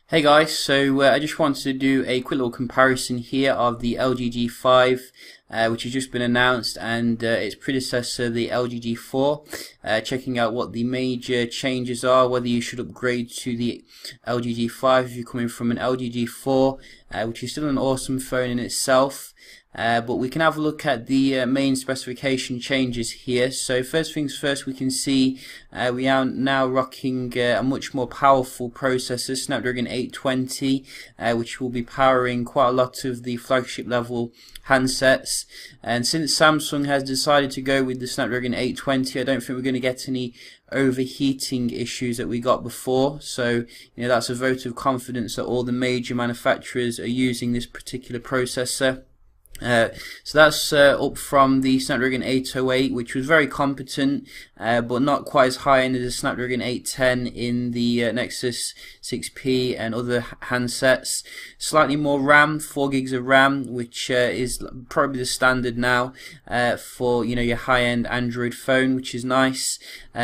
Hey guys, so I just wanted to do a quick little comparison here of the LG G5 which has just been announced and its predecessor, the LG G4, checking out what the major changes are, whether you should upgrade to the LG G5 if you're coming from an LG G4, which is still an awesome phone in itself. But we can have a look at the main specification changes here. So first things first, we can see we are now rocking a much more powerful processor, Snapdragon 820, which will be powering quite a lot of the flagship level handsets. And since Samsung has decided to go with the Snapdragon 820, I don't think we're going to get any overheating issues that we got before. So that's a vote of confidence that all the major manufacturers are using this particular processor. So that's up from the Snapdragon 808, which was very competent, but not quite as high end as the Snapdragon 810 in the Nexus 6P and other handsets. Slightly more RAM, 4 gigs of RAM, which is probably the standard now for your high-end Android phone, which is nice.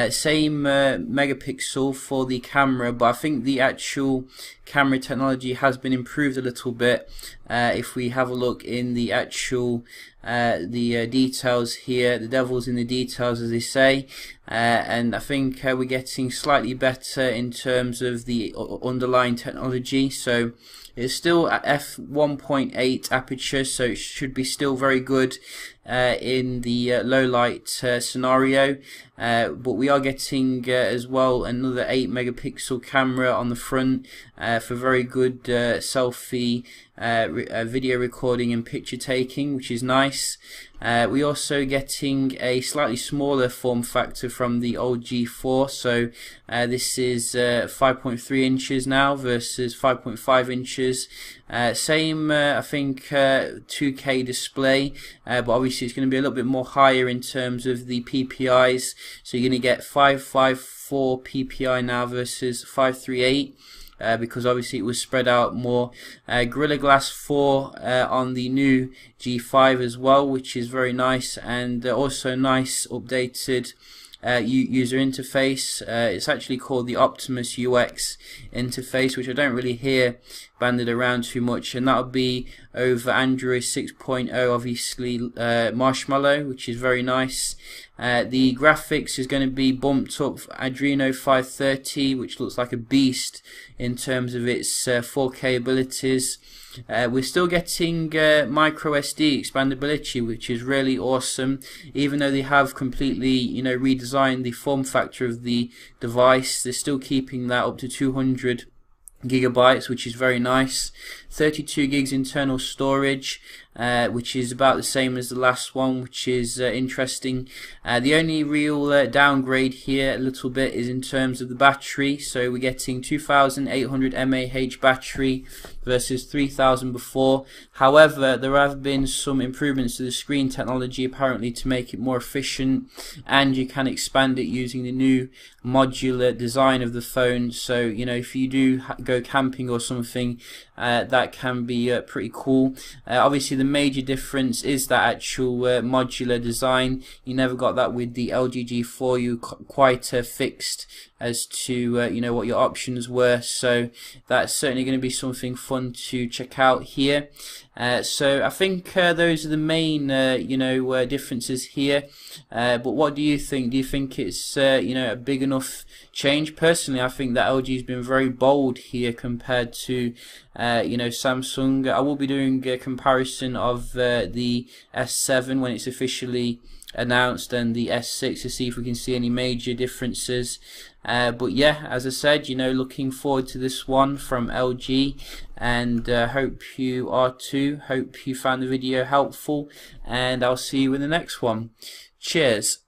Same megapixel for the camera, but I think the actual camera technology has been improved a little bit. If we have a look in the actual details here, the devil's in the details, as they say, and I think we're getting slightly better in terms of the underlying technology. So it's still at f1.8 aperture, so it should be still very good in the low light scenario, but we are getting as well another 8 megapixel camera on the front for very good selfie video recording and picture taking, which is nice. We also getting a slightly smaller form factor from the old G4, so this is 5.3 inches now versus 5.5 inches. Same I think 2K display, but obviously it's going to be a little bit more higher in terms of the PPIs, so you're going to get 554 PPI now versus 538. Because obviously it was spread out more. Gorilla Glass 4 on the new G5 as well, which is very nice, and also nice updated user interface. It's actually called the Optimus UX interface, which I don't really hear banded around too much, and that'll be over Android 6.0, obviously Marshmallow, which is very nice. The graphics is going to be bumped up Adreno 530, which looks like a beast in terms of its 4K abilities. We're still getting micro SD expandability, which is really awesome, even though they have completely redesigned the form factor of the device. They're still keeping that up to 200 gigabytes, which is very nice. 32 gigs internal storage, which is about the same as the last one, which is interesting. The only real downgrade here a little bit is in terms of the battery. So we're getting 2800 mAh battery versus 3000 before. However, there have been some improvements to the screen technology apparently to make it more efficient, and you can expand it using the new modular design of the phone. So if you do go camping or something, that can be pretty cool. Obviously the major difference is that actual modular design. You never got that with the LG G4. You quite fixed as to what your options were, so that's certainly going to be something fun to check out here. So I think those are the main differences here, but what do you think? Do you think it's a big enough change? Personally, I think that LG has been very bold here compared to Samsung. I will be doing a comparison of the S7 when it's officially announced and the S6 to see if we can see any major differences. But yeah, as I said, looking forward to this one from LG, and hope you are too. Hope you found the video helpful, and I'll see you in the next one. Cheers.